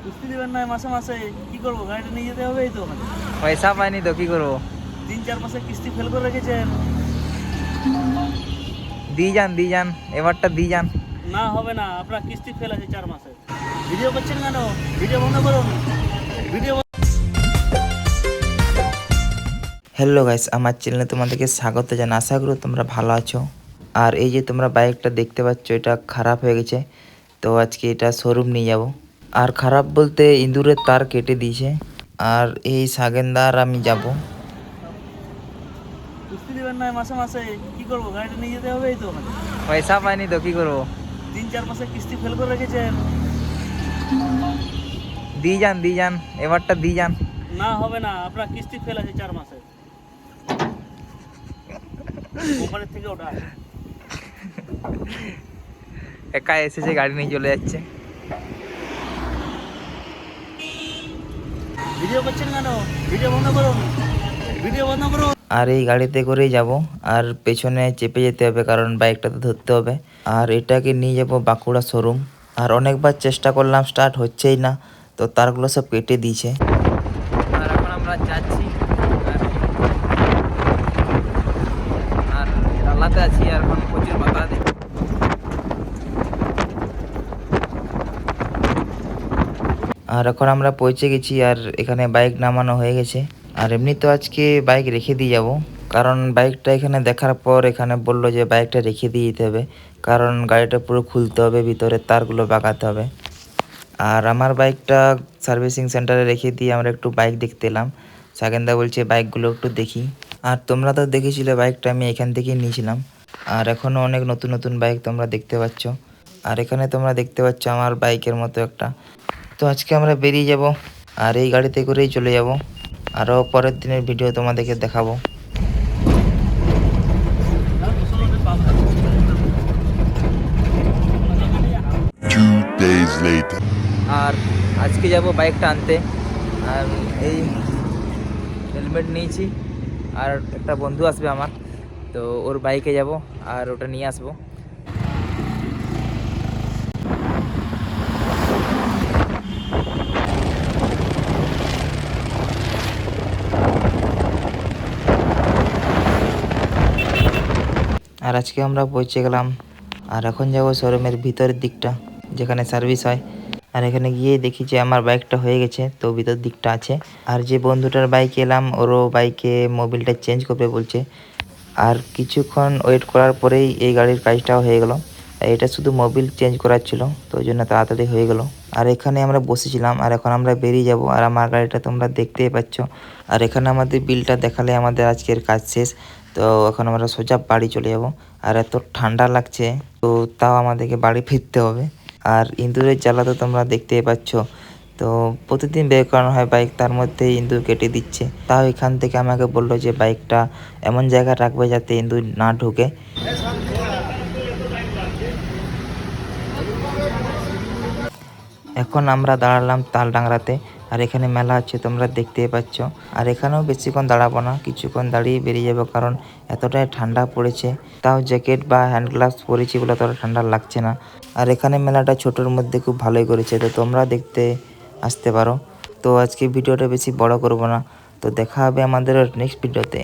কিস্তি দিবেন না মাসে মাসে, কি করবো? গাড়িটা নিয়ে যেতে হবেই তো। পয়সা পাইনি তো কি করবো? 3-4 মাসে কিস্তি ফেল করে রেখেছেন। দিয়ে যান এবারটা দিয়ে যান। না হবে না, আপনার কিস্তি ফেল আছে 4 মাসে। ভিডিও করছেন কেন? ভিডিও বন্ধ করুন। ভিডিও হ্যালো গাইস, আমার চ্যানেলে তোমাদেরকে স্বাগত জানাই। আশা করি তোমরা ভালো আছো। আর এই যে তোমরা বাইকটা দেখতে পাচ্ছ, এটা খারাপ হয়ে গেছে, তো আজকে এটা শোরুম নিয়ে যাব। আর খারাপ বলতে ইঁদুরের তার কেটে দিয়েছে। আর এই সাগেনদার আমি যাব। কিস্তি দিবেন না মাসে মাসে, কি করবো? গাড়িটা নিয়ে যেতে হবেই তো। পয়সা পাইনি তো কি করবো? 3-4 মাসে কিস্তি ফেল করে রেখেছেন। দিয়ে যান এবারটা দিয়ে যান। না হবে না, আপনার কিস্তি ফেল আছে 4 মাসে। কোম্পানির থেকে ওটা একা এসেছে, গাড়ি নিয়ে চলে যাচ্ছে। ভিডিও করছেন কেন? ভিডিও বন্ধ করুন। ভিডিও বন্ধ করুন। আর এই গাড়িতে করেই যাব। আর পেছনে চেপে যেতে হবে, কারণ বাইকটা তো ধরতে হবে। আর এটাকে নিয়ে যাব বাঁকুড়া শোরুম। আর অনেকবার চেষ্টা করলাম, স্টার্ট হচ্ছেই না, তো তারগুলো সব কেটে দিয়েছে। আর এখন আমরা যাচ্ছি, আর রালাতে আছি, আর এখন প্রচুর বাতা দিই। আর এখন আমরা পৌঁছে গেছি, আর এখানে বাইক নামানো হয়ে গেছে। আর এমনি তো আজকে বাইক রেখে দিয়ে যাব, কারণ বাইকটা এখানে দেখার পর এখানে বললো যে বাইকটা রেখে দিয়ে যেতে হবে, কারণ গাড়িটা পুরো খুলতে হবে, ভিতরে তারগুলো বাগাতে হবে। আর আমার বাইকটা সার্ভিসিং সেন্টারে রেখে দিয়ে আমরা একটু বাইক দেখতে এলাম। সাগেনদা বলছে বাইকগুলো একটু দেখি। আর তোমরা তো দেখেছিলে বাইকটা আমি এখান থেকেই নিয়েছিলাম। আর এখনও অনেক নতুন নতুন বাইক তোমরা দেখতে পাচ্ছ। আর এখানে তোমরা দেখতে পাচ্ছ আমার বাইকের মতো একটা। তো আজকে আমরা বেরিয়ে যাব, আর এই গাড়িতে করেই চলে যাব। আরও পরের দিনের ভিডিও তোমাদেরকে দেখাবো। আর আজকে যাব বাইকটা আনতে। আর এই হেলমেট নিয়েছি, আর একটা বন্ধু আসবে আমার, তো ওর বাইকে যাব আর ওটা নিয়ে আসবো। আর আজকে আমরা পৌঁছে গেলাম, আর এখন যাব শোরুমের ভিতরের দিকটা, যেখানে সার্ভিস হয়। আর এখানে গিয়ে দেখি যে আমার বাইকটা হয়ে গেছে, তো ভিতর দিকটা আছে। আর যে বন্ধুটার বাইকে এলাম, ওরও বাইকে মোবিলটা চেঞ্জ করবে বলছে। আর কিছুক্ষণ ওয়েট করার পরেই এই গাড়ির কাজটাও হয়ে গেল। এটা শুধু মোবিল চেঞ্জ করার ছিল, তো ওই জন্য তাড়াতাড়ি হয়ে গেল। আর এখানে আমরা বসেছিলাম, আর এখন আমরা বেরিয়ে যাব। আর আমার গাড়িটা তোমরা দেখতেই পাচ্ছ। আর এখানে আমাদের বিলটা দেখালে আমাদের আজকের কাজ শেষ। তো এখন আমরা সোজা বাড়ি চলে যাব। আর এত ঠান্ডা লাগছে, তো তাও আমাদেরকে বাড়ি ফিরতে হবে। আর ইঁদুরের জ্বালা তো তোমরা দেখতেই পাচ্ছ। তো প্রতিদিন বের করানো হয় বাইক, তার মধ্যে ইঁদুর কেটে দিচ্ছে। তাও এখান থেকে আমাকে বললো যে বাইকটা এমন জায়গায় রাখবে যাতে ইঁদুর না ঢুকে। এখন আমরা দাঁড়ালাম তালডাংরাতে। আর এখানে মেলা আছে, তোমরা দেখতেই পাচ্ছ। আর এখানেও বেশিক্ষণ দাঁড়াবো না, কিছুক্ষণ দাঁড়িয়ে বেরিয়ে যাবো, কারণ এতটাই ঠান্ডা পড়েছে। তাও জ্যাকেট বা হ্যান্ড গ্লাভস পরেছি বলে ততটা ঠান্ডা লাগছে না। আর এখানে মেলাটা ছোটোর মধ্যে খুব ভালোই করেছে, তো তোমরা দেখতে আসতে পারো। তো আজকে ভিডিওটা বেশি বড় করব না, তো দেখা হবে আমাদের নেক্সট ভিডিওতে।